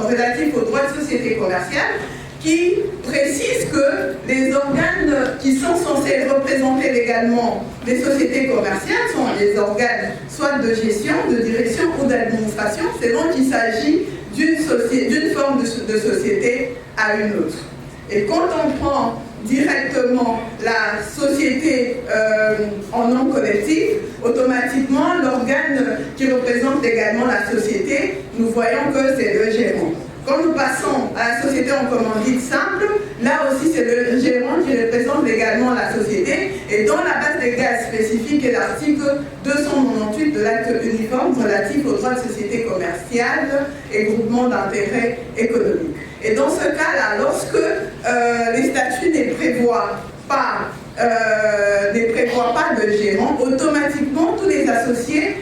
relatif aux droits de société commerciale qui précise que les organes qui sont censés représenter légalement les sociétés commerciales sont les organes soit de gestion, de direction ou d'administration, selon qu'il s'agit d'une forme de société à une autre. Et quand on prend directement la société en nom collectif, automatiquement l'organe qui représente également la société, nous voyons que c'est le gérant. Quand nous passons à la société en commandite simple, là aussi c'est le gérant qui représente également la société, et dans la base légale spécifique est l'article 298 de l'acte uniforme relatif aux droits de société commerciale et groupement d'intérêt économique. Et dans ce cas-là, lorsque les statuts ne prévoient pas de gérant, automatiquement tous les associés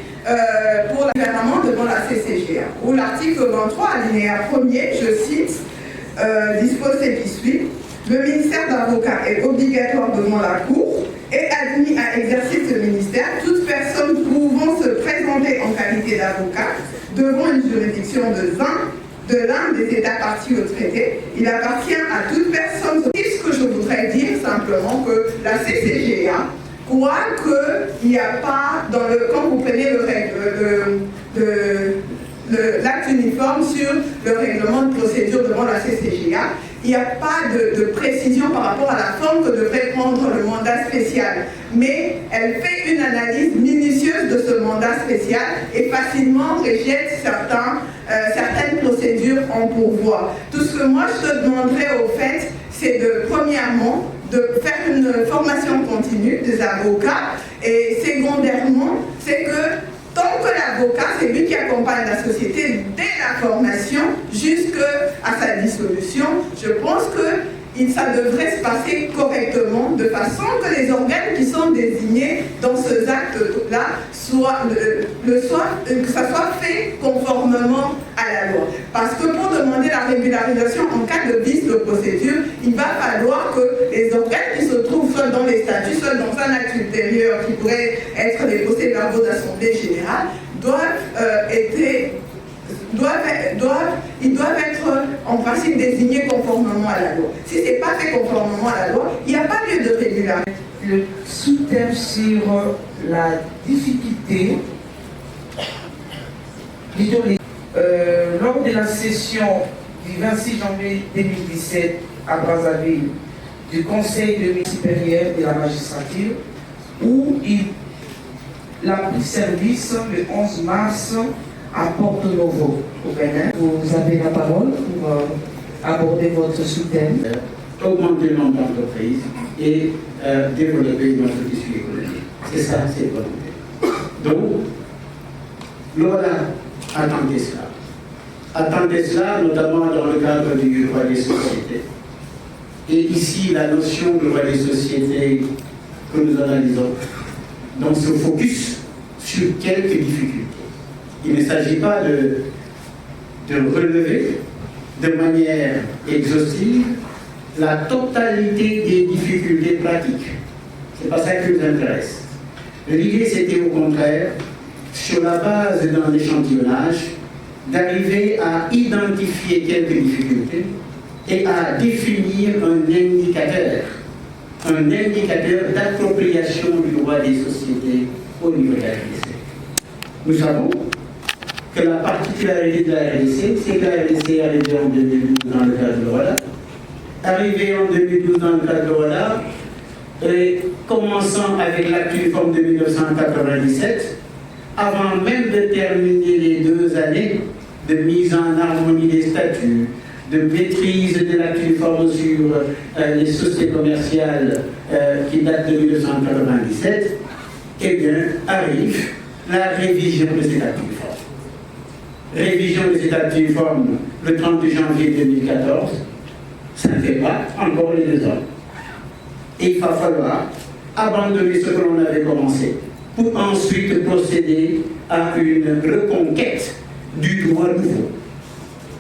pour le gouvernement devant la CCGA. Ou l'article 23, alinéa 1er, je cite, dispose ce qui suit. Le ministère d'avocat est obligatoire devant la Cour et admis à exercer ce ministère toute personne pouvant se présenter en qualité d'avocat devant une juridiction de l'un des États partis au traité. Il appartient à toute personne. Ce que je voudrais dire simplement que la CCGA croit qu'il n'y a pas, quand vous prenez l'acte uniforme sur le règlement de procédure devant la CCGA, il n'y a pas de précision par rapport à la forme que devrait prendre le mandat spécial. Mais elle fait une analyse minutieuse de ce mandat spécial et facilement rejette certaines procédures en pourvoi. Tout ce que moi je te demanderais au fait, c'est premièrement, de faire une formation continue des avocats et secondairement, c'est que tant que l'avocat, c'est lui qui accompagne la société dès la formation jusqu'à sa dissolution, je pense que ça devrait se passer correctement, de façon que les organes qui sont désignés dans ce acte-là que ça soit fait conformément à la loi. Parce que pour demander la régularisation en cas de vice de procédure, il va falloir que les organes qui se trouvent soit dans les statuts, soit dans un acte ultérieur qui pourrait être les procès-verbaux d'assemblée générale, ils doivent être en principe désignés conformément à la loi. Si ce n'est pas fait conformément à la loi, il n'y a pas lieu de régularité. Le sous-thème sur la difficulté, lors de la session du 26 janvier 2017 à Brazzaville du Conseil de ministre supérieur de la magistrature, où il a pris service le 11 mars à Porto Novo, au Bénin. Vous avez la parole pour aborder votre sous-thème. Augmenter le nombre d'entreprises et développer notre tissu économique. C'est ça, c'est volonté. Donc, l'OLA attendait cela. Attendait cela, notamment dans le cadre du droit des sociétés. Et ici, la notion de droit des sociétés que nous analysons, donc se focus sur quelques difficultés. Il ne s'agit pas de relever de manière exhaustive la totalité des difficultés pratiques. Ce n'est pas ça qui nous intéresse. L'idée, c'était au contraire, sur la base d'un échantillonnage, d'arriver à identifier quelques difficultés et à définir un indicateur d'appropriation du droit des sociétés au niveau de la RDC. Nous savons que la particularité de la RDC, c'est que la RDC est arrivée en 2012 dans le cadre de l'OLA. Arrivée en 2012 dans le cadre de l'OLA, et commençant avec l'acte uniforme de 1997, avant même de terminer les 2 années de mise en harmonie des statuts, de maîtrise de l'acte uniforme sur les sociétés commerciales qui datent de 1997, eh bien, arrive la révision de cet acte uniforme. Révision de cet acte uniforme le 30 janvier 2014, ça ne fait pas encore les 2 ans. Et il va falloir abandonner ce que l'on avait commencé pour ensuite procéder à une reconquête du droit nouveau.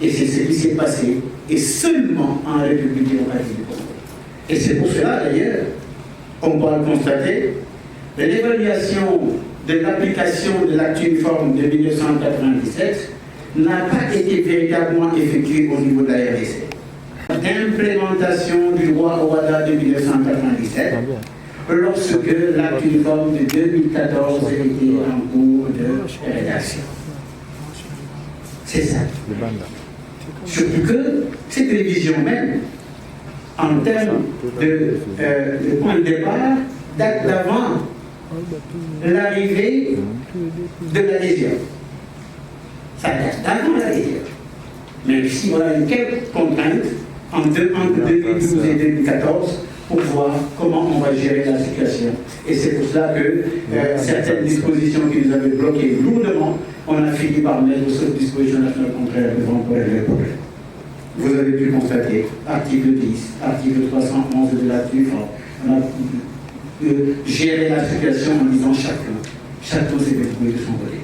Et c'est ce qui s'est passé, et seulement en République démocratique du Congo. Et c'est pour cela, d'ailleurs, qu'on pourra constater que l'évaluation de l'application de l'acte uniforme de 1997 n'a pas été véritablement effectuée au niveau de la RDC. L'implémentation du droit au WADA de 1997, lorsque l'acte uniforme de 2014 était en cours de rédaction. C'est ça. Surtout que cette révision même, en termes de point de départ, date d'avant l'arrivée de l'adhésion. Ça date d'avant l'adhésion. Mais ici, voilà quelques contraintes entre 2012 et 2014 pour voir comment on va gérer la situation. Et c'est pour cela que certaines dispositions qui nous avaient bloqués lourdement, on a fini par mettre aux dispositions nationales contraires devant pour régler le problème. Vous avez pu constater, article 10, article 311 de la TUF, on a géré la situation en disant chacun s'est débrouillé de son côté.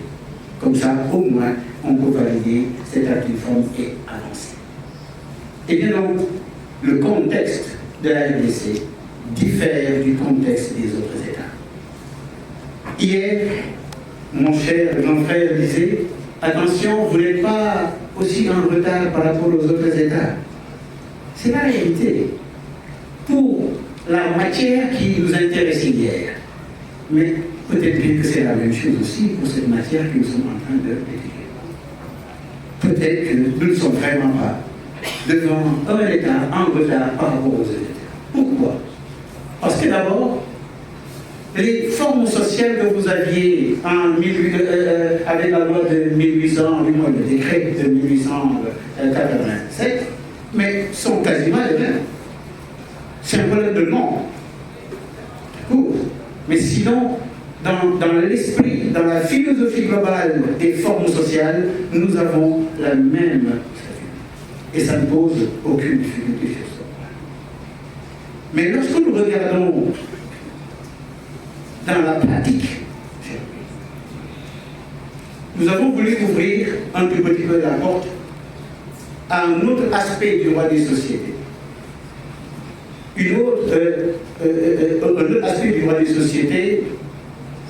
Comme ça, au moins, on peut valider cette acte uniforme et avancer. Et bien donc, le contexte de la RDC diffère du contexte des autres États. Hier, mon cher grand frère disait, attention, vous n'êtes pas aussi en retard par rapport aux autres États. C'est la réalité. Pour la matière qui nous intéresse hier, mais peut-être bien que c'est la même chose aussi pour cette matière que nous sommes en train d'étudier. Peut-être que nous ne sommes vraiment pas devant un État en retard par rapport aux autres États. Pourquoi? Parce que d'abord, les formes sociales que vous aviez avec la loi de 1800, le décret de 1887, mais sont quasiment les mêmes. C'est un problème de nom. Mais sinon, dans l'esprit, dans la philosophie globale des formes sociales, nous avons la même statut. Et ça ne pose aucune difficulté sur ça. Mais lorsque nous regardons dans la pratique, nous avons voulu ouvrir un tout petit peu la porte à un autre aspect du droit des sociétés. Un autre aspect du droit des sociétés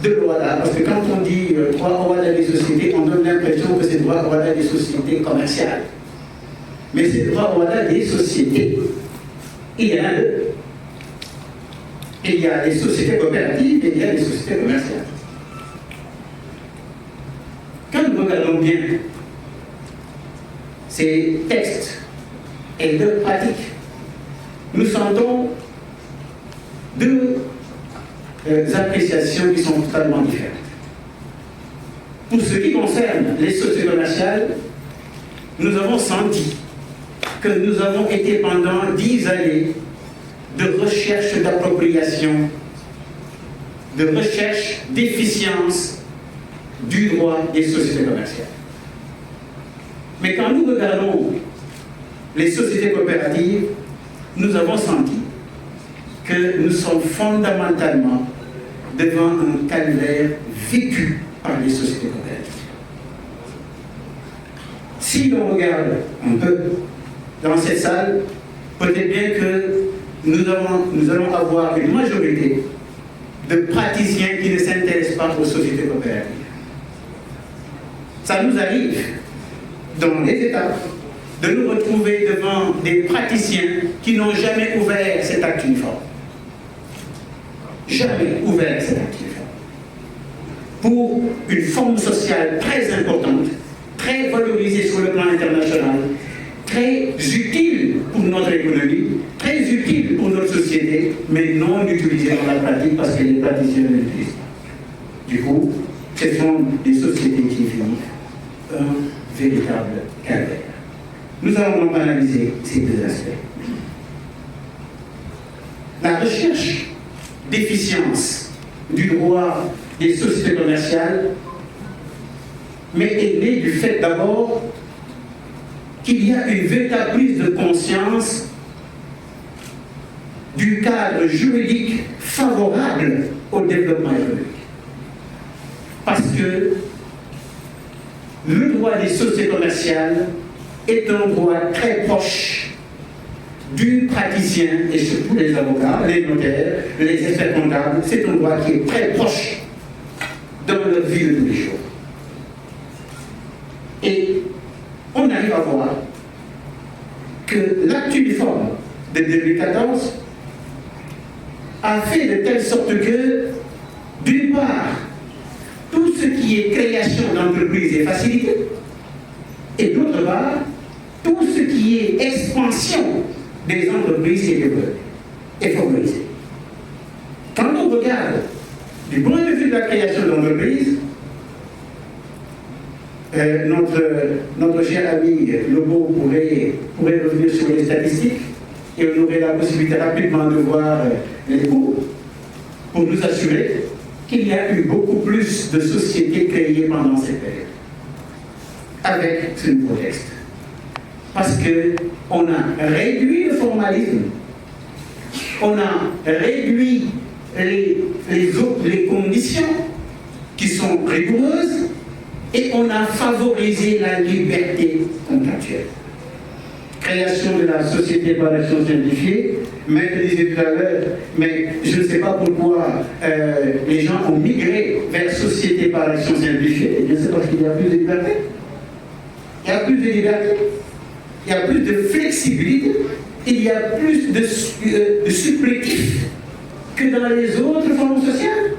de l'OADA. Parce que quand on dit droit au WADA des sociétés, on donne l'impression que c'est droit au WADA des sociétés commerciales. Mais c'est droit au WADA des sociétés. Il y en a deux. Il y a les sociétés coopératives et il y a les sociétés commerciales. Quand nous regardons bien ces textes et leurs pratiques, nous sentons deux appréciations qui sont totalement différentes. Pour ce qui concerne les sociétés commerciales, nous avons senti que nous avons été pendant 10 années de recherche d'appropriation, de recherche d'efficience du droit des sociétés commerciales. Mais quand nous regardons les sociétés coopératives, nous avons senti que nous sommes fondamentalement devant un calvaire vécu par les sociétés coopératives. Si l'on regarde un peu dans cette salle, peut-être bien que nous allons avoir une majorité de praticiens qui ne s'intéressent pas aux sociétés coopératives. Ça nous arrive dans les États de nous retrouver devant des praticiens qui n'ont jamais ouvert cet acte uniforme. Jamais ouvert cet acte uniforme. Pour une forme sociale très importante, très valorisée sur le plan international, très utile pour notre économie, très utile pour notre société, mais non utilisée dans la pratique parce que les praticiens ne l'utilisent pas. Du coup, ce sont des sociétés qui vivent un véritable calvaire. Nous allons donc analyser ces deux aspects. La recherche d'efficience du droit des sociétés commerciales est née du fait d'abord qu'il y a une véritable prise de conscience du cadre juridique favorable au développement économique. Parce que le droit des sociétés commerciales est un droit très proche du praticien, et surtout les avocats, les notaires, les experts comptables. C'est un droit qui est très proche dans leur vie de tous les jours. Et arrive à voir que l'acte uniforme de 2014 a fait de telle sorte que, d'une part, tout ce qui est création d'entreprises est facilité, et d'autre part, tout ce qui est expansion des entreprises est favorisé. Quand on regarde du point de vue de la création d'entreprises, notre cher ami Lobo pourrait revenir sur les statistiques et on aurait la possibilité rapidement de voir les cours pour nous assurer qu'il y a eu beaucoup plus de sociétés créées pendant cette période. Avec ce nouveau texte. Parce qu'on a réduit le formalisme, on a réduit les conditions qui sont rigoureuses et on a favorisé la liberté contractuelle. Création de la société par action simplifiée, Maître disait tout à l'heure, mais je ne sais pas pourquoi les gens ont migré vers société par action simplifiée. Et bien c'est parce qu'il y a plus de liberté. Il y a plus de liberté, il y a plus de flexibilité, il y a plus de supplétifs que dans les autres formes sociales.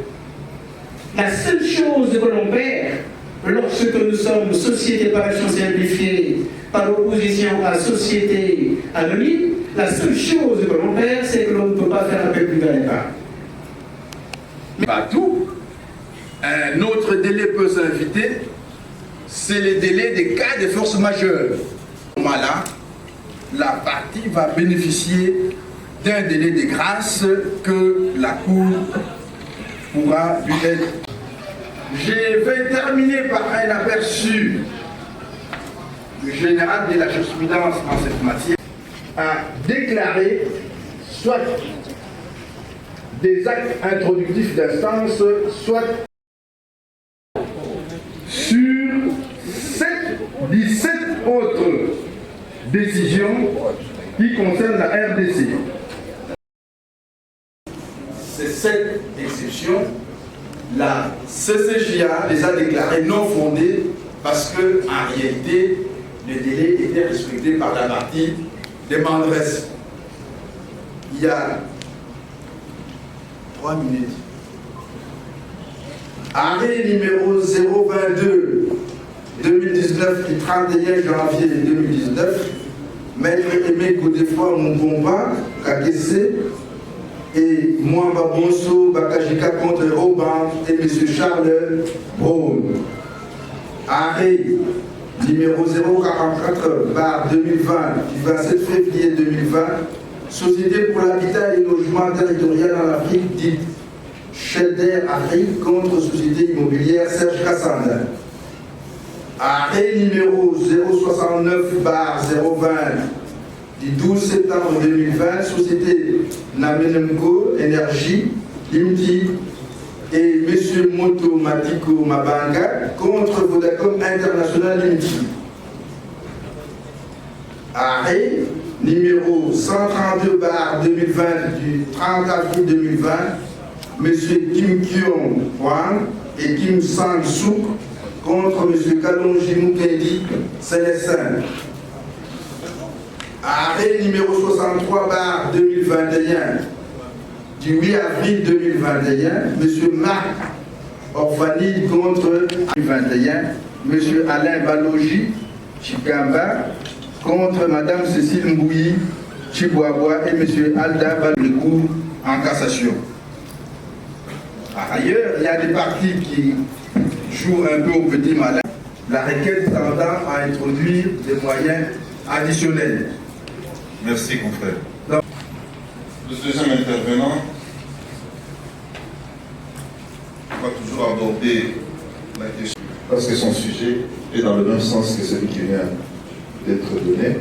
La seule chose que l'on perd lorsque nous sommes société par action simplifiée par opposition à société anonyme, la seule chose que l'on perd, c'est que l'on ne peut pas faire appel plus à l'État. Pas tout. Un autre délai peut s'inviter, c'est le délai des cas de force majeure. Là, la partie va bénéficier d'un délai de grâce que la Cour pourra lui être. Je vais terminer par un aperçu du général de la jurisprudence en cette matière a déclaré soit des actes introductifs d'instance, soit sur 17 autres décisions qui concernent la RDC. Ces 7 exceptions, la CCJA les a déclarées non fondées parce que, en réalité, le délai était respecté par la partie demanderesse. Il y a 3 minutes. Arrêt numéro 022 2019 du 31 janvier 2019, Maître Aimé Godefroy Mumbomba, Kakese, et Mwamba Bonso Bakajika contre Robin et M. Charles Brown. Arrêt numéro 044-2020 du 27 février 2020, Société pour l'habitat et le logement territorial en Afrique, dite Shelter Afrique contre Société immobilière Serge Kassanda. Arrêt numéro 069-020 du 12 septembre 2020, Société Namenemco Énergie, Limti et M. Moto Matiko Mabanga contre Vodacom International Limti. Arrêt numéro 132-2020 du 30 avril 2020, M. Kim Kyung Hwang et Kim Sang-Sook contre M. Kalonji Mukendi Célestin. Arrêt numéro 63-2021 du 8 avril 2021, M. Marc Orfani contre 2021, M. Alain Balogi Chikamba contre Mme Cécile Mbouyi Chibouaboua et M. Alda Balrecourt en cassation. Par ailleurs, il y a des parties qui jouent un peu au petit malin, la requête tendant à introduire des moyens additionnels. Merci, confrère. Le deuxième intervenant va toujours aborder la question parce que son sujet est dans le même sens que celui qui vient d'être donné.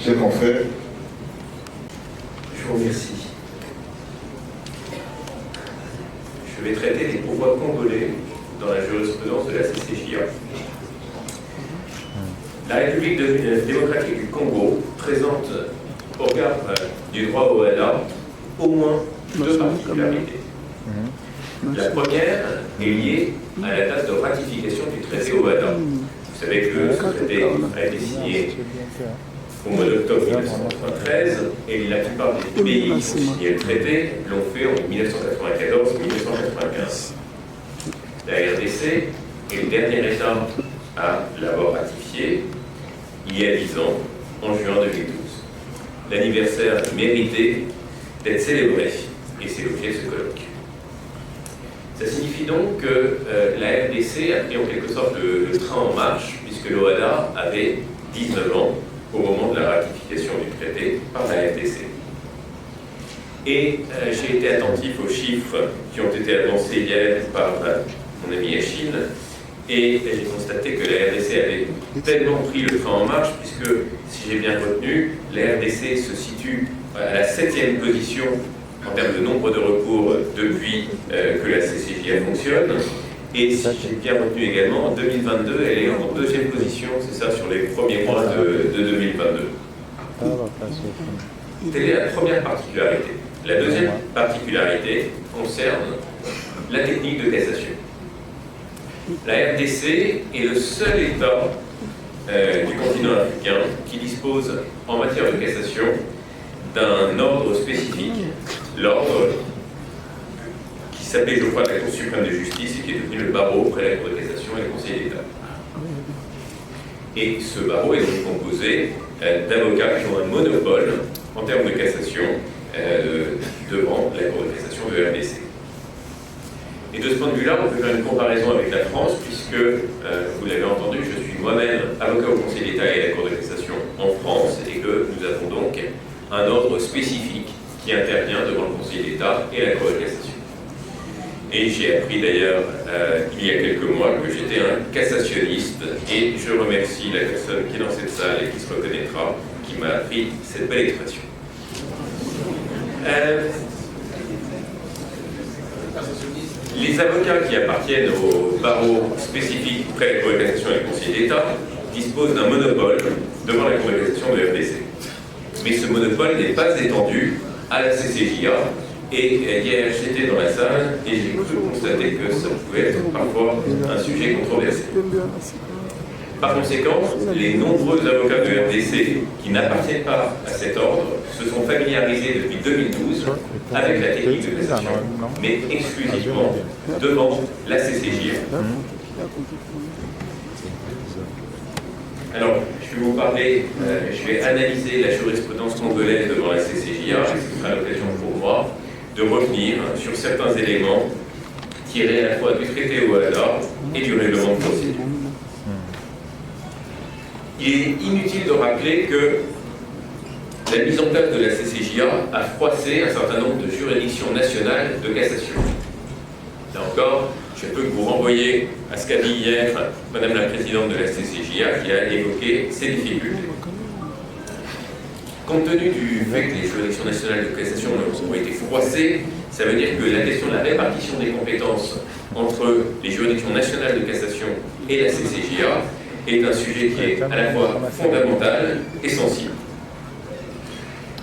Chers confrères, je vous remercie. Je vais traiter des pouvoirs congolais dans la jurisprudence de la CCJA. La République démocratique du Congo présente au regard du droit au LA au moins deux particularités. La première est liée à la date de ratification du traité OHADA. Vous savez que ce traité a été signé au mois d'octobre 1993 et la plupart des pays qui ont signé le traité l'ont fait en 1994-1995. La RDC est le dernier État à l'avoir ratifié il y a 10 ans, en juin 2012. L'anniversaire méritait d'être célébré et c'est l'objet de ce colloque. Ça signifie donc que la RDC a pris en quelque sorte le train en marche puisque l'OHADA avait 19 ans au moment de la ratification du traité par la RDC. Et j'ai été attentif aux chiffres qui ont été avancés hier par mon ami Achille, et j'ai constaté que la RDC avait tellement pris le train en marche, puisque, si j'ai bien retenu, la RDC se situe à la 7e position en termes de nombre de recours depuis que la CCJA fonctionne. Et si j'ai bien retenu également, en 2022, elle est en 2e position, c'est ça, sur les premiers mois de 2022. Telle est la première particularité. La deuxième particularité concerne la technique de cassation. La RDC est le seul État du continent africain qui dispose en matière de cassation d'un ordre spécifique, l'ordre qui s'appelait, je crois, la Cour suprême de justice et qui est devenu le barreau auprès de la Cour de cassation et le Conseil d'État. Et ce barreau est donc composé d'avocats qui ont un monopole en termes de cassation devant la Cour de cassation de RDC. Et de ce point de vue-là, on peut faire une comparaison avec la France, puisque, vous l'avez entendu, je suis moi-même avocat au Conseil d'État et à la Cour de cassation en France, et que nous avons donc un ordre spécifique qui intervient devant le Conseil d'État et la Cour de cassation. Et j'ai appris d'ailleurs, il y a quelques mois, que j'étais un cassationniste, et je remercie la personne qui est dans cette salle et qui se reconnaîtra, qui m'a appris cette belle expression. Les avocats qui appartiennent au barreau spécifique près de la Cour de cassation et le Conseil d'État disposent d'un monopole devant la Cour de cassation de RDC. Mais ce monopole n'est pas étendu à la CCJA. Et hier, j'étais dans la salle et j'ai cru constater que ça pouvait être parfois un sujet controversé. Par conséquent, les nombreux avocats de RDC qui n'appartiennent pas à cet ordre se sont familiarisés depuis 2012 avec la technique de cassation, mais exclusivement devant la CCJA. Alors, je vais vous parler, je vais analyser la jurisprudence congolaise devant la CCJA, ce sera l'occasion pour moi de revenir sur certains éléments tirés à la fois du traité OHADA et du règlement de procédure. Il est inutile de rappeler que la mise en place de la CCJA a froissé un certain nombre de juridictions nationales de cassation. Là encore, je peux vous renvoyer à ce qu'a dit hier Madame la Présidente de la CCJA qui a évoqué ces difficultés. Compte tenu du fait que les juridictions nationales de cassation ont été froissées, ça veut dire que la question de la répartition des compétences entre les juridictions nationales de cassation et la CCJA est un sujet qui est à la fois fondamental et sensible.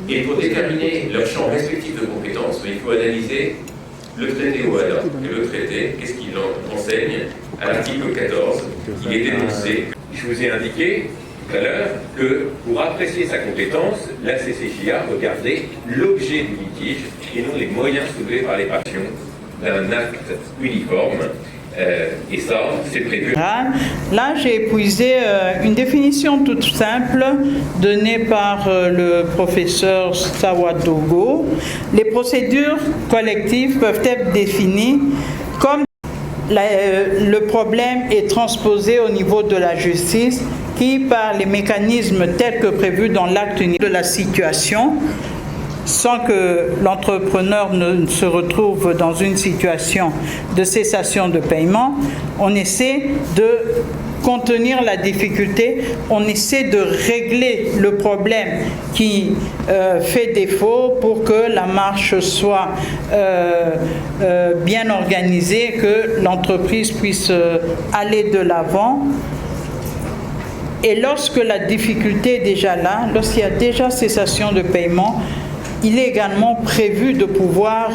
Et pour déterminer leur champ respectif de compétences, il faut analyser le traité OHADA. Et le traité, qu'est-ce qu'il enseigne? À l'article 14, il est énoncé. Je vous ai indiqué tout à l'heure que pour apprécier sa compétence, la CCJA regardait l'objet du litige et non les moyens soulevés par les parties d'un acte uniforme. Et ça, c'est prévu. Là, j'ai épuisé une définition toute simple donnée par le professeur Sawadogo. Les procédures collectives peuvent être définies comme le problème est transposé au niveau de la justice qui, par les mécanismes tels que prévus dans l'acte unique de la situation, sans que l'entrepreneur ne se retrouve dans une situation de cessation de paiement, on essaie de contenir la difficulté, on essaie de régler le problème qui fait défaut pour que la marche soit bien organisée, que l'entreprise puisse aller de l'avant. Et lorsque la difficulté est déjà là, lorsqu'il y a déjà cessation de paiement, il est également prévu de pouvoir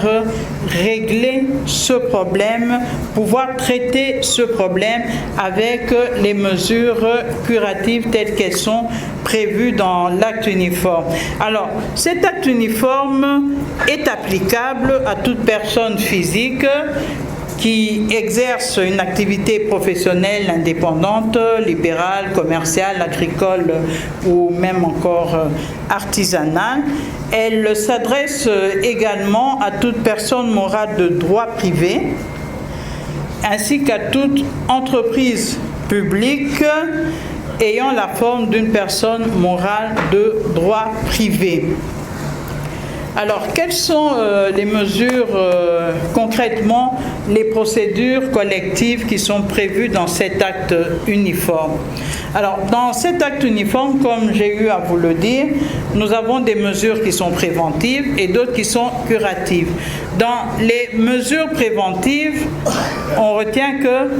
régler ce problème, pouvoir traiter ce problème avec les mesures curatives telles qu'elles sont prévues dans l'acte uniforme. Alors, cet acte uniforme est applicable à toute personne physique qui exerce une activité professionnelle indépendante, libérale, commerciale, agricole ou même encore artisanale. Elle s'adresse également à toute personne morale de droit privé, ainsi qu'à toute entreprise publique ayant la forme d'une personne morale de droit privé. Alors, quelles sont les mesures, concrètement, les procédures collectives qui sont prévues dans cet acte uniforme? Alors, dans cet acte uniforme, comme j'ai eu à vous le dire, nous avons des mesures qui sont préventives et d'autres qui sont curatives. Dans les mesures préventives, on retient que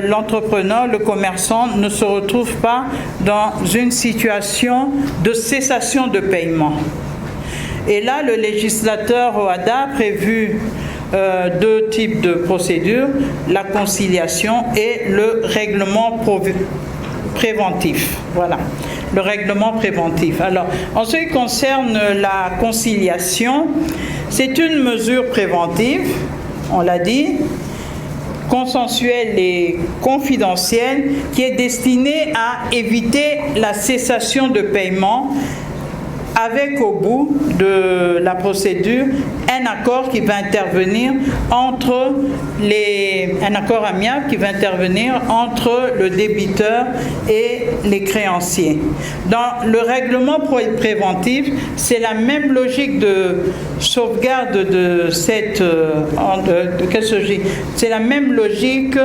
l'entrepreneur, le commerçant ne se retrouve pas dans une situation de cessation de paiement. Et là, le législateur OHADA a prévu deux types de procédures, la conciliation et le règlement préventif. Voilà, le règlement préventif. Alors, en ce qui concerne la conciliation, c'est une mesure préventive, on l'a dit, consensuelle et confidentielle, qui est destinée à éviter la cessation de paiement avec au bout de la procédure un accord qui va intervenir entre un accord amiable qui va intervenir entre le débiteur et les créanciers. Dans le règlement préventif, c'est la même logique de sauvegarde de cette c'est la même logique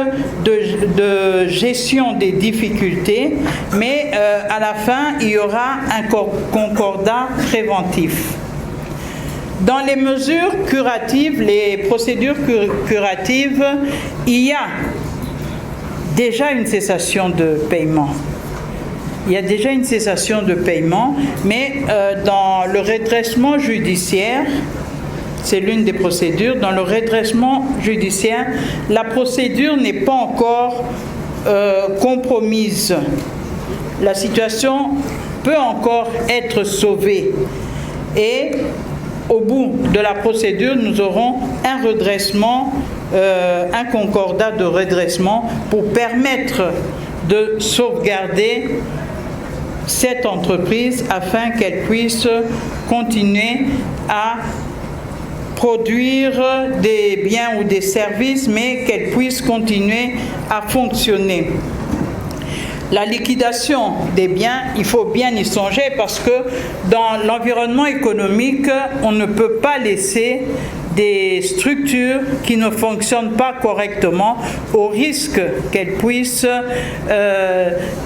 de gestion des difficultés, mais à la fin, il y aura un concordat préventif. Dans les mesures curatives, les procédures curatives, il y a déjà une cessation de paiement. Il y a déjà une cessation de paiement, mais dans le redressement judiciaire, c'est l'une des procédures, dans le redressement judiciaire, la procédure n'est pas encore compromise. La situation peut encore être sauvée. Et au bout de la procédure, nous aurons un redressement, un concordat de redressement pour permettre de sauvegarder cette entreprise afin qu'elle puisse continuer à produire des biens ou des services, mais qu'elle puisse continuer à fonctionner. La liquidation des biens, il faut bien y songer parce que dans l'environnement économique, on ne peut pas laisser des structures qui ne fonctionnent pas correctement au risque qu'elles puissent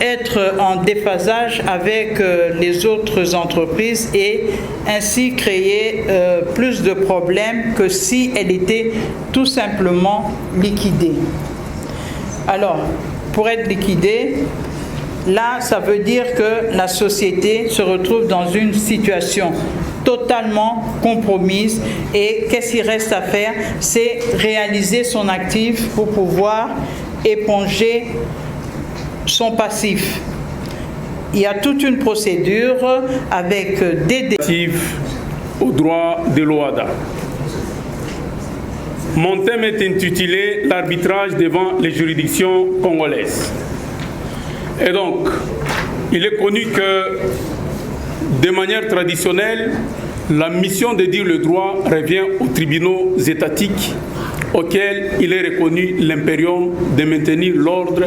être en déphasage avec les autres entreprises et ainsi créer plus de problèmes que si elles étaient tout simplement liquidées. Alors, pour être liquidée, là, ça veut dire que la société se retrouve dans une situation totalement compromise et qu'est-ce qu'il reste à faire? C'est réaliser son actif pour pouvoir éponger son passif. Il y a toute une procédure avec des au droit de l'OHADA. Mon thème est intitulé « L'arbitrage devant les juridictions congolaises ». Et donc, il est connu que, de manière traditionnelle, la mission de dire le droit revient aux tribunaux étatiques auxquels il est reconnu l'impérium de maintenir l'ordre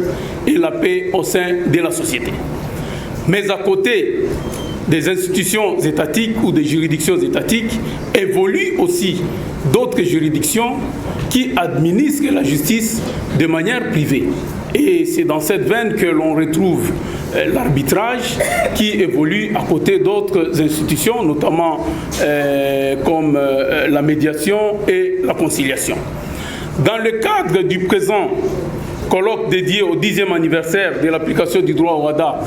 et la paix au sein de la société. Mais à côté des institutions étatiques ou des juridictions étatiques, évoluent aussi d'autres juridictions qui administrent la justice de manière privée. Et c'est dans cette veine que l'on retrouve l'arbitrage qui évolue à côté d'autres institutions, notamment comme la médiation et la conciliation. Dans le cadre du présent colloque dédié au 10e anniversaire de l'application du droit OHADA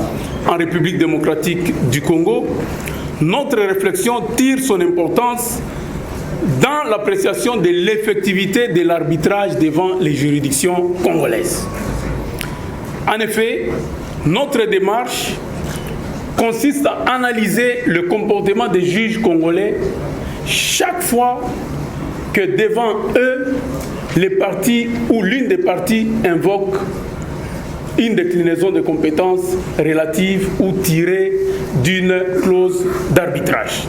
en République démocratique du Congo, notre réflexion tire son importance dans l'appréciation de l'effectivité de l'arbitrage devant les juridictions congolaises. En effet, notre démarche consiste à analyser le comportement des juges congolais chaque fois que devant eux, les parties ou l'une des parties invoque une déclinaison de compétences relative ou tirée d'une clause d'arbitrage.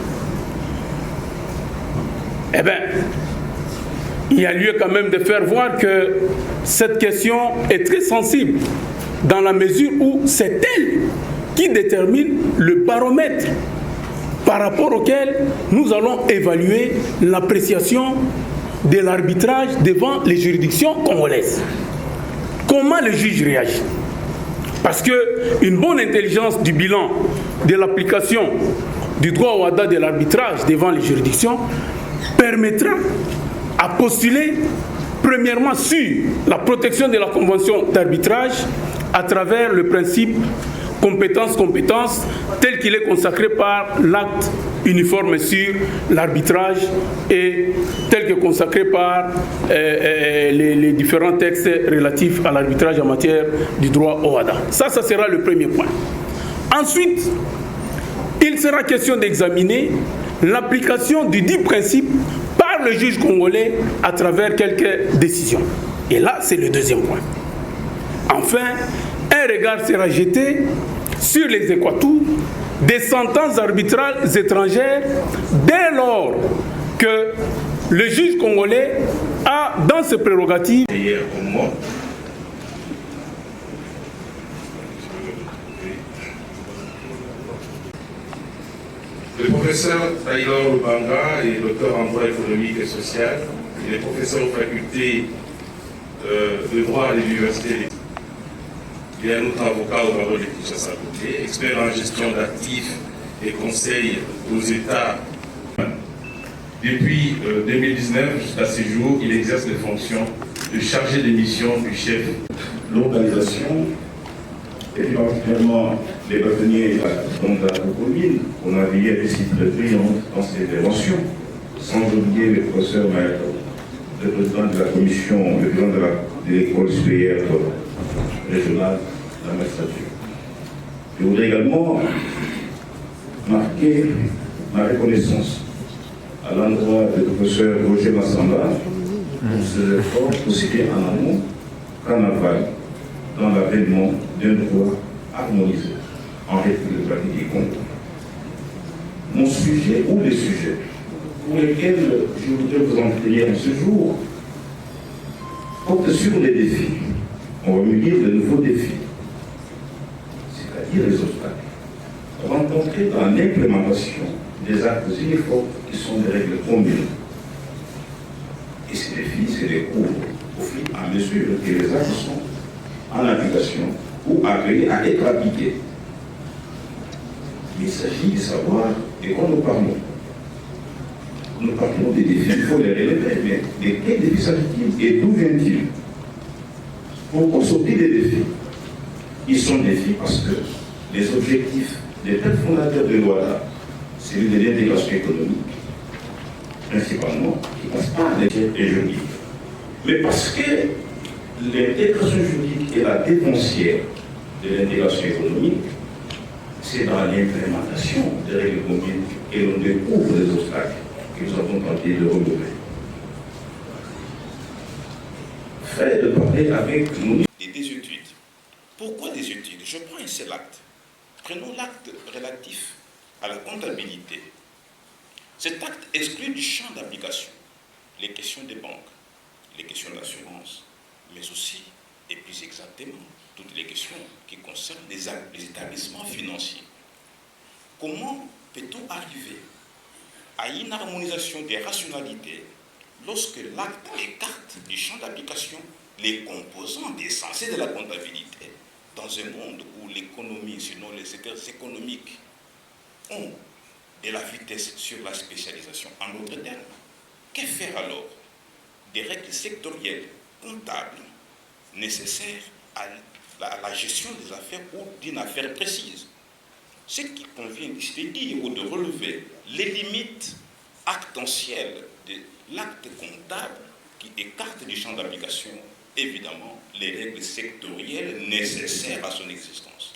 Eh bien, il y a lieu quand même de faire voir que cette question est très sensible dans la mesure où c'est elle qui détermine le baromètre par rapport auquel nous allons évaluer l'appréciation de l'arbitrage devant les juridictions congolaises. Comment le juge réagit? Parce qu'une bonne intelligence du bilan de l'application du droit au WADA de l'arbitrage devant les juridictions permettra à postuler premièrement sur la protection de la convention d'arbitrage à travers le principe compétence tel qu'il est consacré par l'acte uniforme sur l'arbitrage et tel que consacré par les différents textes relatifs à l'arbitrage en matière du droit au WADA. Ça sera le premier point. Ensuite, il sera question d'examiner l'application du dit principe par le juge congolais à travers quelques décisions. Et là, c'est le deuxième point. Enfin, un regard sera jeté sur les équatours des sentences arbitrales étrangères dès lors que le juge congolais a dans ses prérogatives. Le professeur Taylor Lubanga est docteur en droit économique et social. Il est professeur aux facultés de droit à l'université. Il est un autre avocat au barreau de Kinshasa côté, expert en gestion d'actifs et conseil aux États. Depuis 2019 jusqu'à ce jour, il exerce les fonctions de chargé de mission du chef. L'organisation, et plus particulièrement les bâtonniers de la commune, on a veillé à des sites brillants dans ces interventions, sans oublier le professeur Maëto, le président de la commission, le président de l'école supérieure régionale de la magistrature. Je voudrais également marquer ma reconnaissance à l'endroit du professeur Roger Massamba pour ses efforts aussi bien en amont qu'en aval dans l'avènement d'un droit harmonisé en République du Congo. Mon sujet ou les sujets pour lesquels je voudrais vous entretenir ce jour portent sur les défis. On va me dire de nouveaux défis, c'est-à-dire les obstacles rencontrés dans l'implémentation des actes uniformes qui sont des règles communes. Et ces défis se découvrent au fur et à mesure que les actes sont en application ou agréés à être appliqués. Il s'agit de savoir de quoi nous parlons. Nous parlons des défis, il faut les relever, mais de quels défis s'agit-il et d'où vient-il? Pourquoi sortir des défis? Ils sont défis parce que les objectifs des pères fondateurs de l'OADA, celui de l'intégration économique, principalement, qui passe par l'échelle et juridique. Mais parce que l'intégration juridique est la défoncière de l'intégration économique, c'est dans l'implémentation des règles communes que l'on découvre les obstacles que nous avons tenté de relever. Fait de parler avec nous. Et des études. Pourquoi des études? Je prends un seul acte. Prenons l'acte relatif à la comptabilité. Cet acte exclut du champ d'application les questions des banques, les questions d'assurance, mais aussi, et plus exactement, toutes les questions qui concernent les établissements financiers. Comment peut-on arriver à une harmonisation des rationalités lorsque l'acte écarte du champ d'application les composants essentiels de la comptabilité dans un monde où l'économie, sinon les secteurs économiques, ont de la vitesse sur la spécialisation? En d'autres termes, que faire alors des règles sectorielles comptables nécessaires à la gestion des affaires ou d'une affaire précise? ce qu'il convient de dire ou de relever les limites actentielles de l'acte comptable qui écarte du champ d'application, évidemment, les règles sectorielles nécessaires à son existence.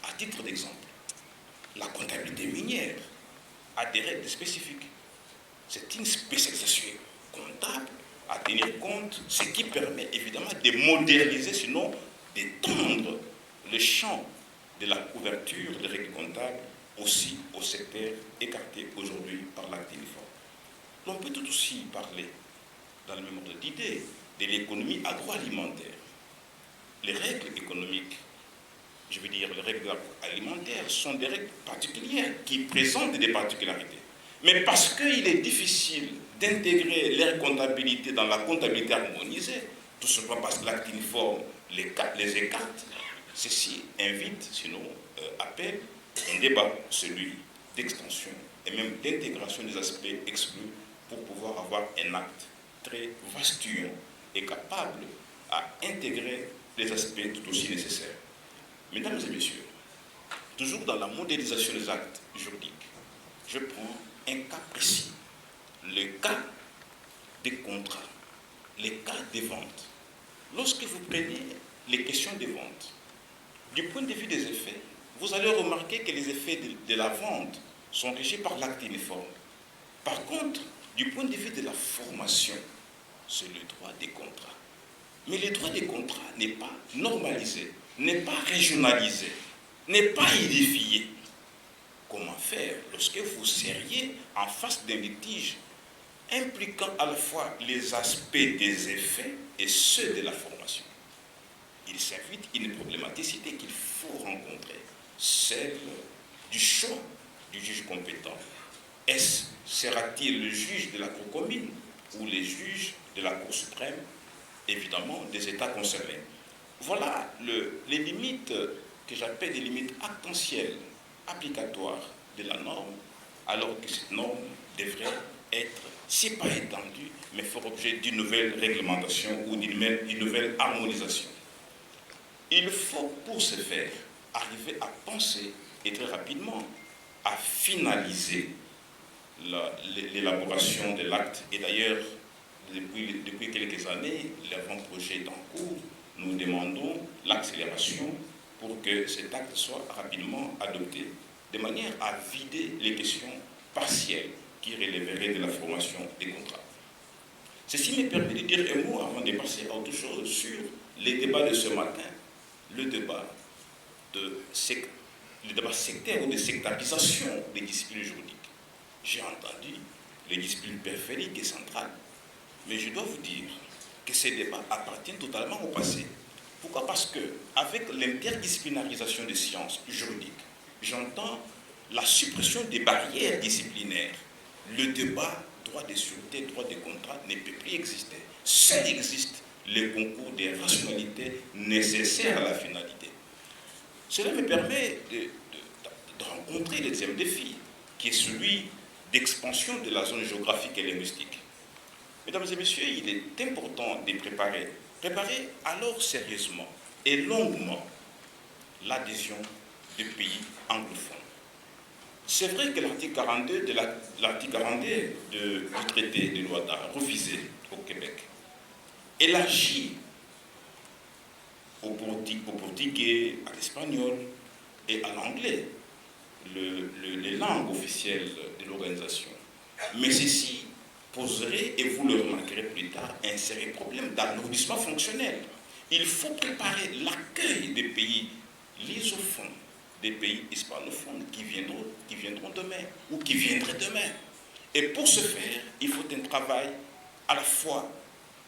À titre d'exemple, la comptabilité minière a des règles spécifiques. C'est une spécialisation comptable à tenir compte, ce qui permet évidemment de moderniser, sinon d'étendre le champ de la couverture des règles comptables aussi au secteur écarté aujourd'hui par l'acte uniforme. L'on peut tout aussi parler, dans le même ordre d'idée, de l'économie agroalimentaire. Les règles économiques, je veux dire les règles alimentaires, sont des règles particulières qui présentent des particularités. Mais parce qu'il est difficile d'intégrer leur comptabilité dans la comptabilité harmonisée, tout simplement parce que l'acte uniforme les écarte, ceci invite, sinon appelle un débat, celui d'extension et même d'intégration des aspects exclus pour pouvoir avoir un acte très vastueux et capable à intégrer les aspects tout aussi nécessaires. Mesdames et messieurs, toujours dans la modélisation des actes juridiques, je prends un cas précis, le cas des contrats, les cas des ventes. Lorsque vous prenez les questions des ventes, du point de vue des effets, vous allez remarquer que les effets de la vente sont régis par l'acte uniforme. Par contre, du point de vue de la formation, c'est le droit des contrats. Mais le droit des contrats n'est pas normalisé, n'est pas régionalisé, n'est pas édifié. Comment faire lorsque vous seriez en face d'un litige impliquant à la fois les aspects des effets et ceux de la formation? Il s'invite une problématicité qu'il faut rencontrer, celle du choix du juge compétent. Sera-t-il le juge de la Cour commune ou les juges de la Cour suprême, évidemment, des États concernés? Voilà les limites que j'appelle des limites actentielles, applicatoires de la norme, alors que cette norme devrait être, si pas étendue, mais faire objet d'une nouvelle réglementation ou d'une nouvelle harmonisation. Il faut, pour ce faire, arriver à penser, et très rapidement, à finaliser l'élaboration de l'acte. Et d'ailleurs, depuis quelques années, l'avant-projet est en cours. Nous demandons l'accélération pour que cet acte soit rapidement adopté, de manière à vider les questions partielles qui relèveraient de la formation des contrats. Ceci me permet de dire un mot avant de passer à autre chose sur les débats de ce matin, le débat sectaire ou de sectarisation des disciplines juridiques. J'ai entendu les disciplines périphériques et centrales, mais je dois vous dire que ces débats appartiennent totalement au passé. Pourquoi? Parce qu'avec l'interdisciplinarisation des sciences juridiques, j'entends la suppression des barrières disciplinaires. Le débat droit des sûretés, droit des contrats ne peut plus exister. Seul existe le concours des rationalités nécessaires à la finalité. Cela me permet de rencontrer le deuxième défi, qui est celui d'expansion de la zone géographique et linguistique. Mesdames et messieurs, il est important de préparer alors sérieusement et longuement l'adhésion des pays anglophones. C'est vrai que l'article 42 du traité de Luanda, revisé au Québec, élargit au portugais, à l'espagnol et à l'anglais les langues officielles de l'organisation. Mais ceci poserait, et vous le remarquerez plus tard, un sérieux problème d'alourdissement fonctionnel. Il faut préparer l'accueil des pays lysophones, des pays hispanophones qui viendront demain ou qui viendraient demain. Et pour ce faire, il faut un travail à la fois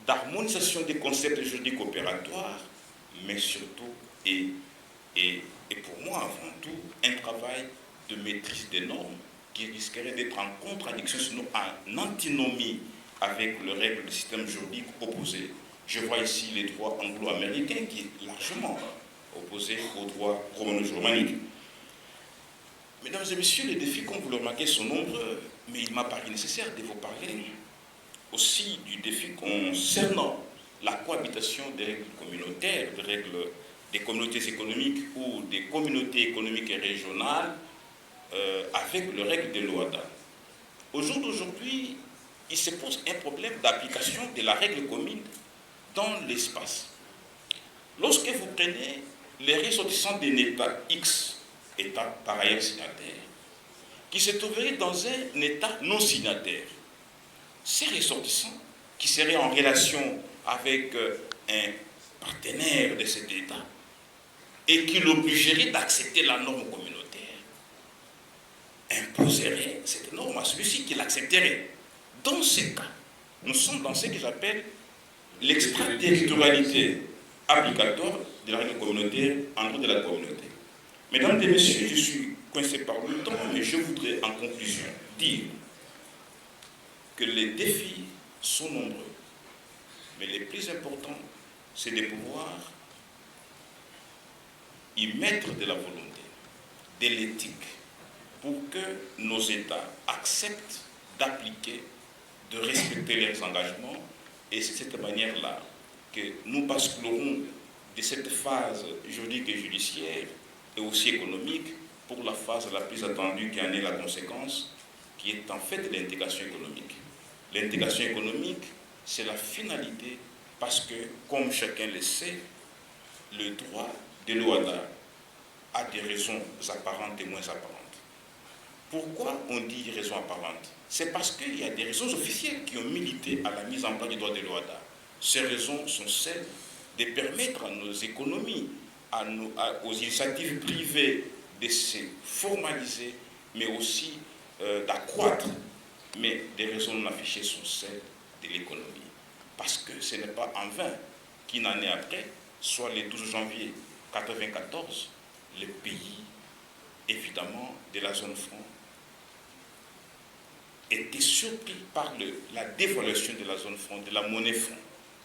d'harmonisation des concepts juridiques opératoires, mais surtout, et pour moi avant tout, un travail de maîtrise des normes qui risquerait d'être en contradiction, sinon en antinomie avec les règles du système juridique opposé. Je vois ici les droits anglo-américains qui est largement opposé aux droits romano-germaniques. Mesdames et messieurs, les défis, comme vous le remarquez, sont nombreux, mais il m'a paru nécessaire de vous parler aussi du défi concernant la cohabitation des règles communautaires, des règles des communautés économiques ou des communautés économiques et régionales avec les règles de l'OHADA. Au jour d'aujourd'hui, il se pose un problème d'application de la règle commune dans l'espace. Lorsque vous prenez les ressortissants d'un État X, État par ailleurs signataire, qui se trouveraient dans un État non signataire, ces ressortissants qui seraient en relation avec un partenaire de cet État et qui l'obligerait d'accepter la norme communautaire, imposerait cette norme à celui-ci qui l'accepterait. Dans ce cas, nous sommes dans ce que j'appelle l'extraterritorialité applicatoire de la règle communautaire en droit de la communauté. Mesdames et messieurs, je suis coincé par le temps, mais je voudrais en conclusion dire que les défis sont nombreux, mais les plus importants, c'est de pouvoir y mettre de la volonté, de l'éthique, pour que nos États acceptent d'appliquer, de respecter leurs engagements, et c'est de cette manière-là que nous basculerons de cette phase juridique et judiciaire et aussi économique pour la phase la plus attendue qui en est la conséquence, qui est en fait l'intégration économique. L'intégration économique, c'est la finalité parce que, comme chacun le sait, le droit de l'OHADA a des raisons apparentes et moins apparentes. Pourquoi on dit raisons apparentes? C'est parce qu'il y a des raisons officielles qui ont milité à la mise en place du droit de l'OHADA. Ces raisons sont celles de permettre à nos économies, aux initiatives privées de se formaliser, mais aussi d'accroître. Mais des raisons non affichées sont celles de l'économie. Parce que ce n'est pas en vain qu'une année après, soit le 12 janvier 1994, le pays, évidemment, de la zone franc, était surpris par la dévaluation de la zone franc, de la monnaie franc.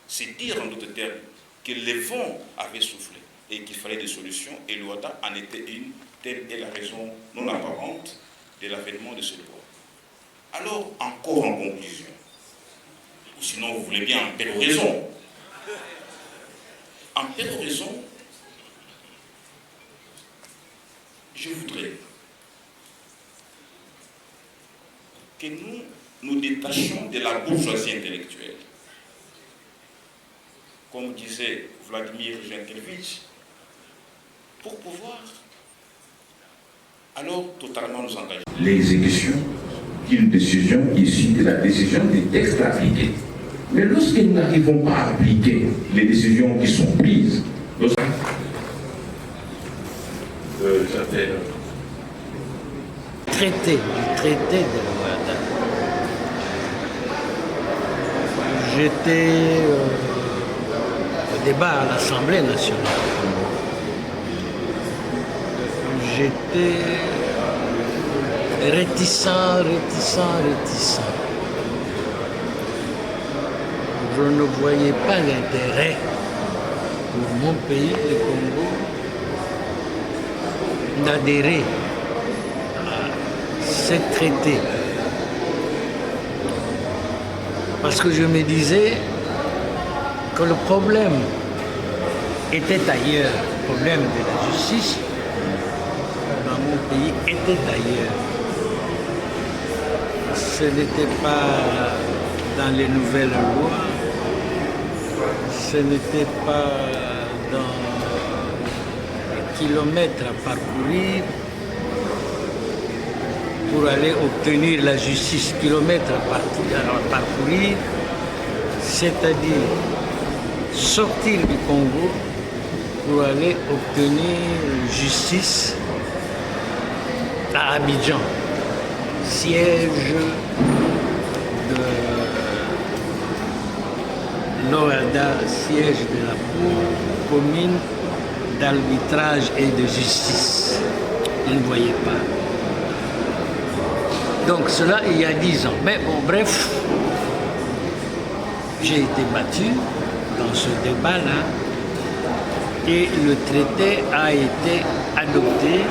C'est dire en d'autres termes que les vents avaient soufflé et qu'il fallait des solutions, et l'OHADA en était une, telle est la raison non apparente de l'avènement de ce droit. Alors, encore en conclusion, ou sinon vous voulez bien en péroraison. En péroraison, je voudrais que nous nous détachions de la bourgeoisie intellectuelle. Comme disait Vladimir Jankélévitch, pour pouvoir alors totalement nous engager. L'exécution d'une décision issue de la décision des textes appliqués. Mais lorsque nous n'arrivons pas à appliquer les décisions qui sont prises, j'appelle traité de l'OHADA. J'étais au débat à l'Assemblée nationale. J'étais réticent. Je ne voyais pas l'intérêt pour mon pays, le Congo, d'adhérer à ce traité. Parce que je me disais que le problème était ailleurs. Le problème de la justice dans mon pays était ailleurs. Ce n'était pas dans les nouvelles lois, ce n'était pas dans les kilomètres à parcourir pour aller obtenir la justice, kilomètres à parcourir, c'est-à-dire sortir du Congo pour aller obtenir justice à Abidjan, siège de l'OHADA, siège de la Cour commune d'arbitrage et de justice. Ils ne voyaient pas. Donc cela il y a 10 ans. Mais bon, bref, j'ai été battu dans ce débat-là et le traité a été adopté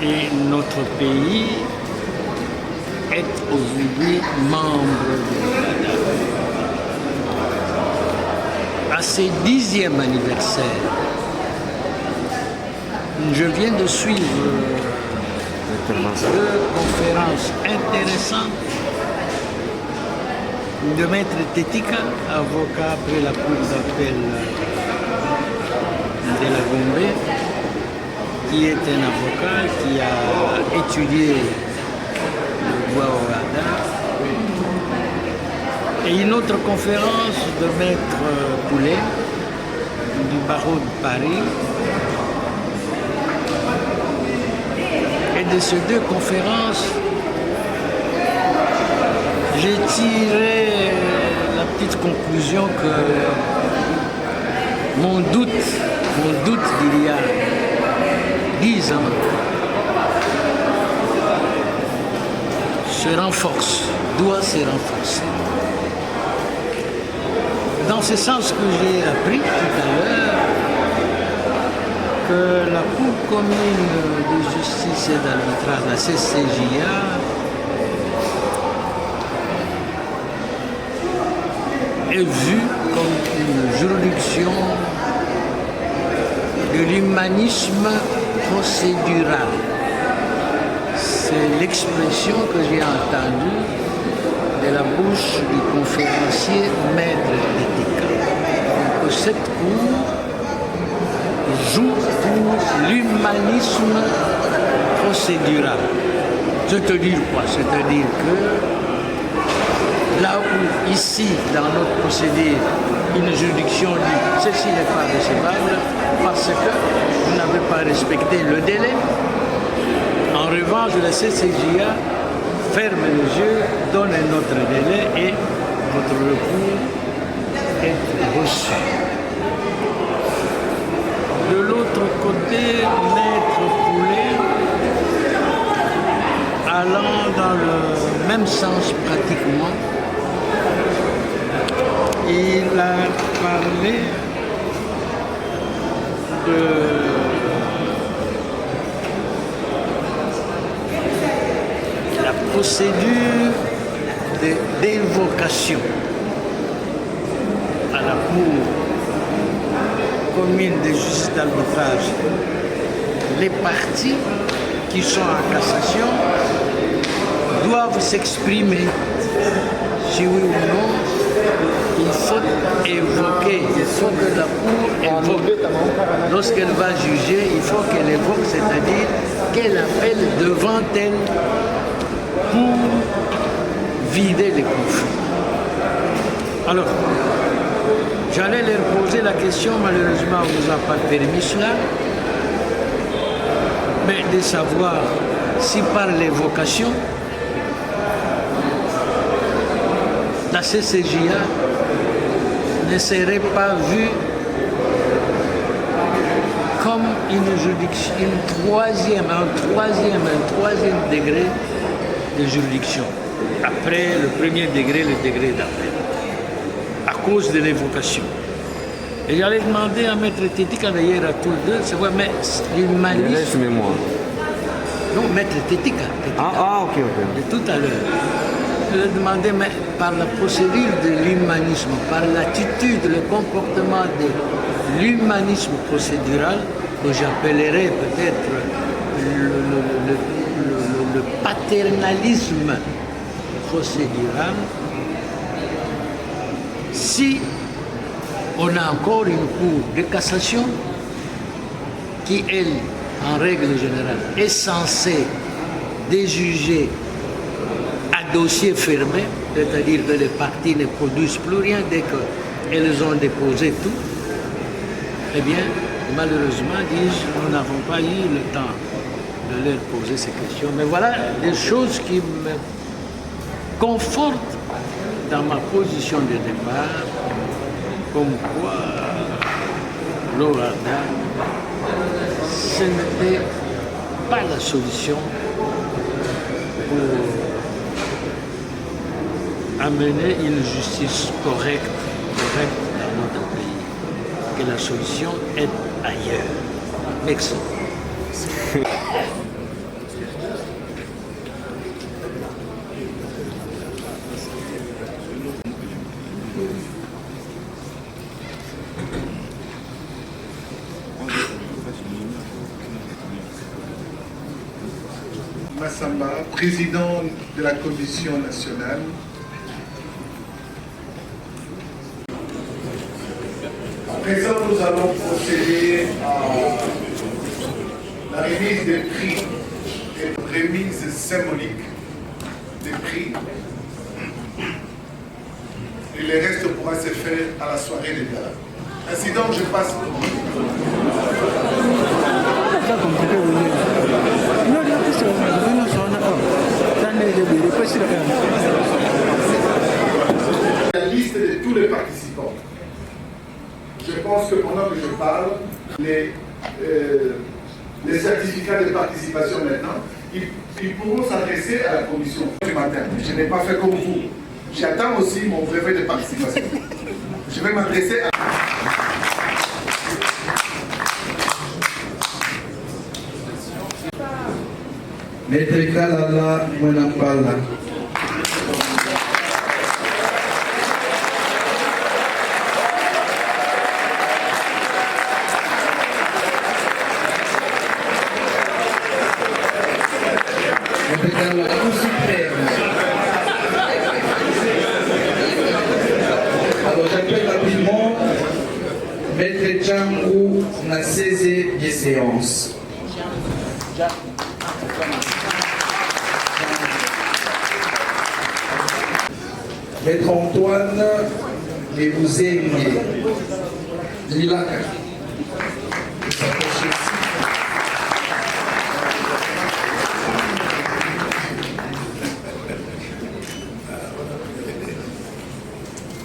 et notre pays est aujourd'hui membre de l'OHADA. À ses 10e anniversaire, je viens de suivre deux conférences intéressantes de Maître Tetika, avocat après la cour d'appel de la Gombe, qui est un avocat qui a étudié le droit au Rwanda, et une autre conférence de Maître Poulet du barreau de Paris. Et de ces deux conférences, j'ai tiré la petite conclusion que mon doute d'il y a 10 ans se renforce, doit se renforcer. Dans ce sens que j'ai appris tout à l'heure que la Cour commune de justice et d'arbitrage, la CCJA, est vue comme une juridiction de l'humanisme procédural. C'est l'expression que j'ai entendue de la bouche du conférencier Maître Tetika. Donc cette Cour joue pour l'humanisme procédural. C'est-à-dire quoi? C'est-à-dire que là où, ici, dans notre procédure, une juridiction dit ceci n'est pas recevable parce que vous n'avez pas respecté le délai, en revanche, la CCJA ferme les yeux, donne un autre délai et votre recours est reçu. De l'autre côté, Maître Poulet, allant dans le même sens pratiquement, il a parlé de la procédure d'évocation à la Cour commune de justice d'arbitrage. Les parties qui sont en cassation doivent s'exprimer. Si oui ou non, il faut évoquer, il faut que la Cour évoque. Lorsqu'elle va juger, il faut qu'elle évoque, c'est-à-dire qu'elle appelle devant elle pour vider les conflits. Alors, j'allais leur poser la question, malheureusement on ne nous a pas permis cela, mais de savoir si par l'évocation, la CCJA ne serait pas vue comme une juridiction, un troisième degré de juridiction, après le premier degré, le degré d'appel, à cause de l'évocation. Et j'allais demander à Maître Tetika, d'ailleurs à tous les deux, c'est vrai, mais l'humanisme... Non, Maître Tetika. Ok. De tout à l'heure. Je lui ai demandé, mais par la procédure de l'humanisme, par l'attitude, le comportement de l'humanisme procédural, que j'appellerais peut-être le paternalisme procédural, si on a encore une cour de cassation qui, elle, en règle générale, est censée déjuger à dossier fermé, c'est-à-dire que les parties ne produisent plus rien dès qu'elles ont déposé tout, eh bien, malheureusement, disent, nous n'avons pas eu le temps de leur poser ces questions. Mais voilà des choses qui me confortent dans ma position de départ, comme quoi l'Ouganda, ce n'était pas la solution pour amener une justice correcte dans notre pays. Que la solution est ailleurs. Merci. Massamba, président de la Commission nationale. À présent, nous allons procéder à la remise des prix et remise symbolique des prix. Et le reste pourra se faire à la soirée des gala. Ainsi donc, je passe. La liste de tous les participants. Je pense que pendant que je parle, les certificats de participation maintenant, ils pourront s'adresser à la commission du matin. Je n'ai pas fait comme vous. J'attends aussi mon brevet de participation. Je vais m'adresser à... Maître Kalala Mwenambala. Maître Kalala Suprême. Alors j'appelle rapidement Maître Django na 16e de séance. Maître Antoine Lebouzengue, Lilaka.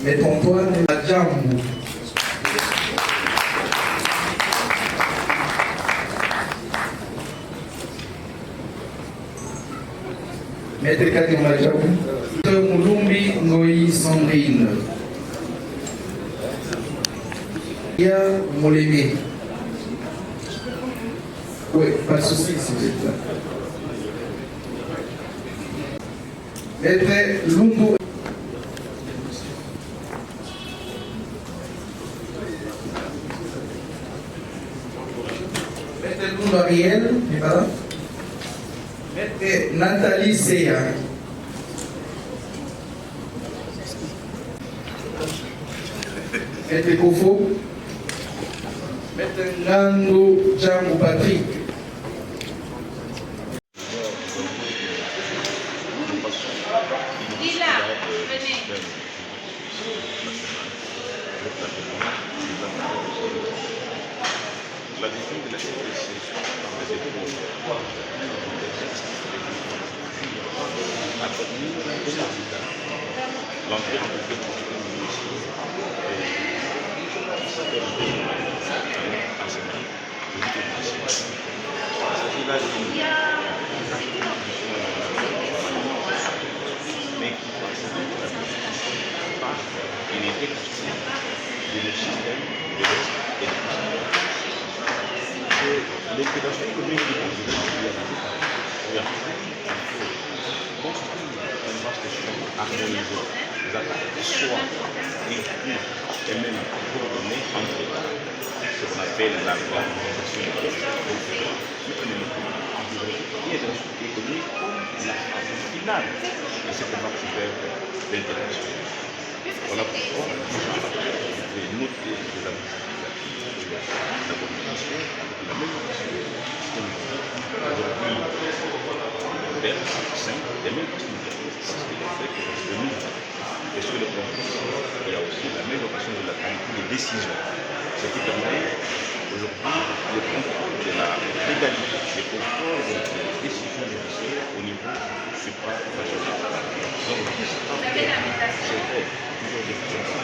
Maître Antoine Adjamou. Maître Kadi Madjamou. Moulumbi Ngoï Sandrine. Ya Molémé. Oui, pas de souci, s'il vous plaît. Maître Lumbu. Maître Lumbu Ariel, n'est pas là. Maître Nathalie Seya. Maître Kofo, Maître Nando Djamou Patrick. Lila, venez. La vision de la RDC par les épaules a permis l'entrée en compétition du ministère. L'intégration économique du Congo constitue une vaste chambre harmonisée des attaques soit inclus et même coordonnées entre États, ce qu'on appelle la coordination économique et de la société économique comme la phase finale de cette marche vers l'intégration. Voilà pourquoi je vais noter de la coordination avec l'amélioration du système aujourd'hui moderne, simple, et même possibilité, parce qu'il est fait que de nous, et sur le plan social, il y a aussi l'amélioration de la qualité des décisions, ce qui permet aujourd'hui le contrôle de la légalité, le contrôle des décisions judiciaires au niveau supra-régional. Donc, tout ce travail, c'est vrai, toujours des questions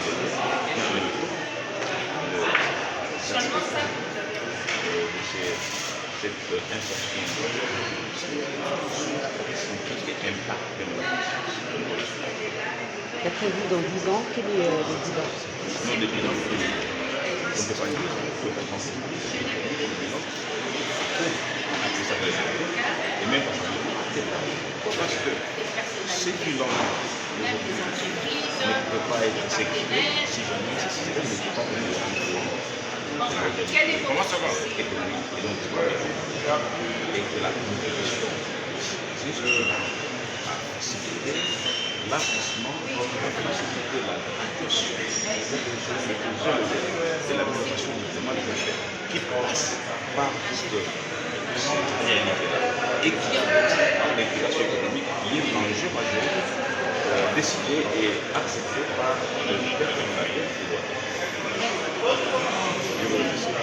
cette insertion D'après vous, dans 10 ans, quel est le bilan? Non, le bilan, on ne peut pas dire, on peut pas penser. Le bilan, après ça va être et même pas parce que ces bilans-là, ne peut pas être sécurisé si jamais ce système ne peut pas venir comment ça va? Et donc, et que la compétition, c'est juste à faciliter l'avancement, à faciliter la traduction de l'application du demande qui passe par cette réalité-là et qui aboutit par l'intégration économique qui est l'enjeu majeur décidé et accepté par le leader fondateur du droit. Je vous remercie.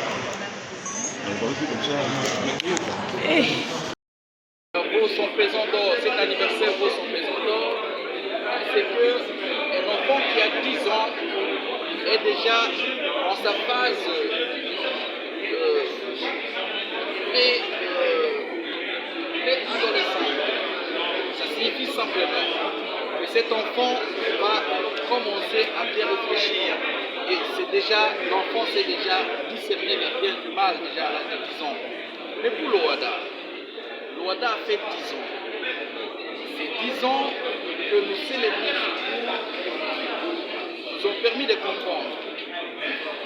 Vaut son pesant d'or, cet anniversaire vaut son pesant d'or, c'est qu'un enfant qui a 10 ans est déjà en sa phase adolescente. Ça signifie simplement que cet enfant va commencer à bien réfléchir. Et c'est déjà, l'enfant sait déjà discerner le bien du mal déjà à l'âge de 10 ans. Mais pour l'OADA a fait 10 ans. Ces 10 ans que nous célébrons nous ont permis de comprendre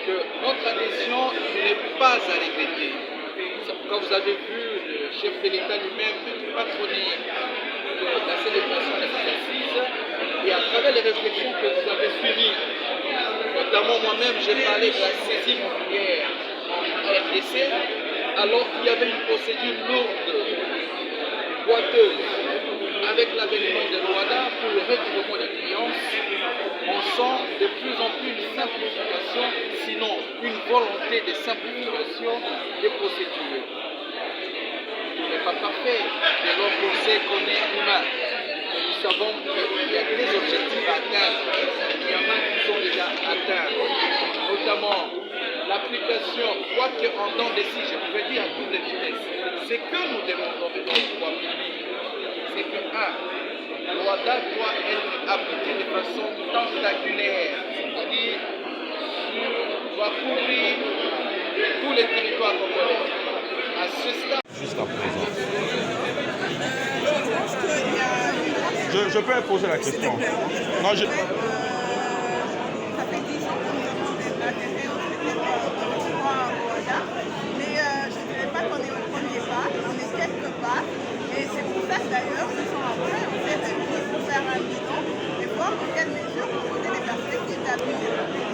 que notre adhésion n'est pas à regretter. C'est pourquoi vous avez vu le chef de l'État lui-même patronner la célébration de ces assises et à travers les réflexions que vous avez suivies, notamment moi-même j'ai parlé de la saisie immobilière en RDC, alors qu'il y avait une procédure lourde, boiteuse, avec l'avènement de l'OADA pour le recouvrement des créances, on sent de plus en plus une simplification, sinon une volonté de simplification des procédures. Tout n'est pas parfait, mais l'on sait qu'on est humain. Nous savons qu'il y a des objectifs à atteindre. Il y en a qui sont déjà atteints, notamment l'application, quoi qu'en temps de si, je pouvais dire à toutes les vitesses, c'est que nous demandons de notre pouvoir public, c'est que, l'OADA doit être appliquée de façon tentaculaire, c'est-à-dire doit couvrir tous les territoires congolais. À ce stade. Jusqu'à présent. Je peux poser la question. Non, je... Ça fait 10 ans que nous avons adhéré au traité de OADA, mais je ne dirais pas qu'on est au premier pas, on est quelque part, et c'est pour ça que d'ailleurs, 2 ans après, on s'est réunis pour faire un bilan et voir dans quelle mesure on connaît les perspectives d'avenir.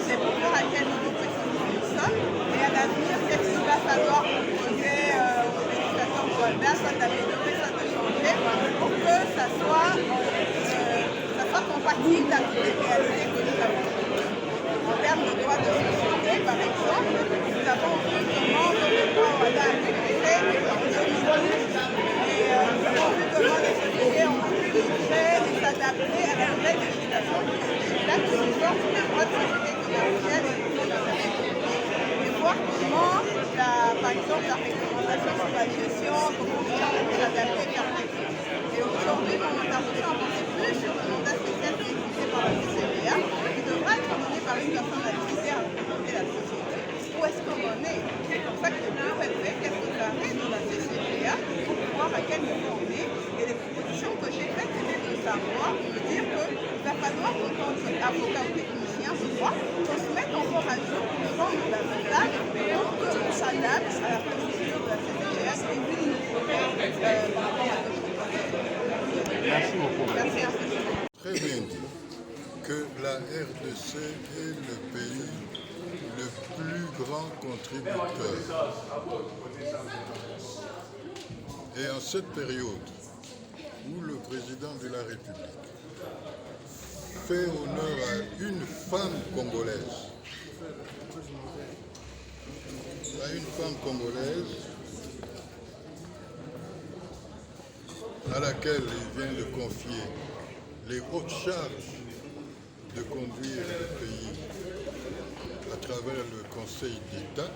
C'est pour voir à quel niveau nous sommes, et à l'avenir, qu'est-ce qu'il va falloir proposer aux législateurs OADA, soit d'améliorer, soit de changer, pour que ça soit compatible avec les réalités que nous avons. En termes de droits de société, par exemple, nous avons vu comment le droit OADA a été créé en 2012 et nous avons vu comment les sociétés ont pu migrer et s'adapter à la nouvelle législation là qui nous force les droits de société commerciale et et voir comment, par exemple, la réglementation sur la gestion, comment nous avons s'adapter et faire des choses. Et aujourd'hui, mon intervention a porté plus sur le mandat social qui est fixé par la CCBA, qui devra être mené par une personne habilitée à représenter la société. Où est-ce qu'on en est? C'est pour ça que j'ai pu relever quelques arrêts de la CCBA pour voir à quel niveau on est. Et les propositions que j'ai faites étaient de savoir, de dire qu'il va falloir qu'en tant qu'avocat ou technicien de droit, qu'on se mette encore à jour pour prendre davantage pour qu'on s'adapte à la procédure de la CCBA et une nouveauté par rapport à notre. Merci beaucoup. Très bien dit que la RDC est le pays le plus grand contributeur. Et en cette période où le président de la République fait honneur à une femme congolaise, à laquelle il vient de confier les hautes charges de conduire le pays à travers le Conseil d'État,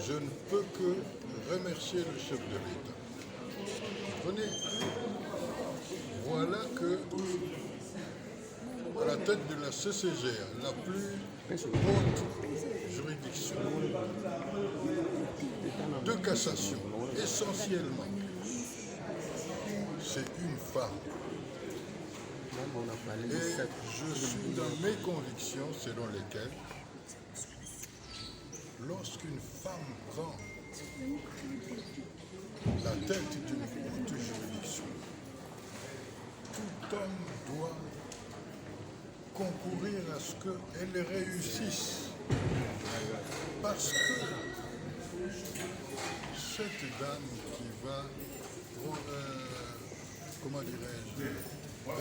je ne peux que remercier le chef de l'État. Comprenez? Voilà que, à la tête de la CCGA, la plus haute juridiction de cassation, essentiellement, c'est une femme. Et je suis dans mes convictions selon lesquelles, lorsqu'une femme prend la tête d'une haute homme doit concourir à ce qu'elle réussisse. Parce que cette dame qui va, comment dirais-je,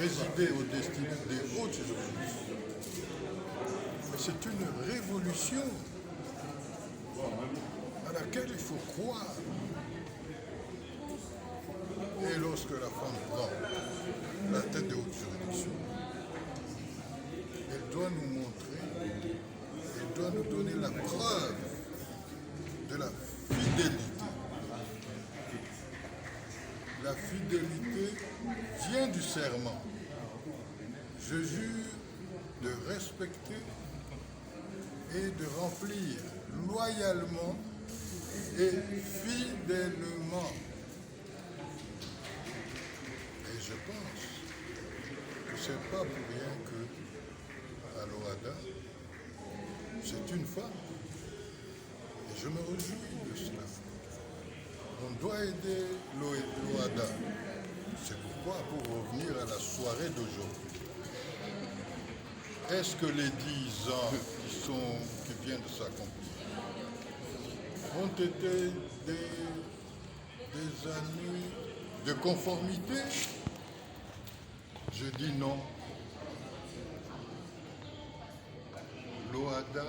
résider au destin des hautes juridictions, c'est une révolution à laquelle il faut croire. Et lorsque la femme prend la tête des hautes juridictions, elle doit nous montrer, elle doit nous donner la preuve de la fidélité. La fidélité vient du serment. Je jure de respecter et de remplir loyalement et fidèlement. Et je pense que ce n'est pas pour rien que à l'OHADA, c'est une femme. Et je me réjouis de cela. On doit aider l'OHADA. C'est pourquoi, pour revenir à la soirée d'aujourd'hui, est-ce que les 10 ans qui viennent de s'accomplir ont été des années de conformité? Je dis non. L'OHADA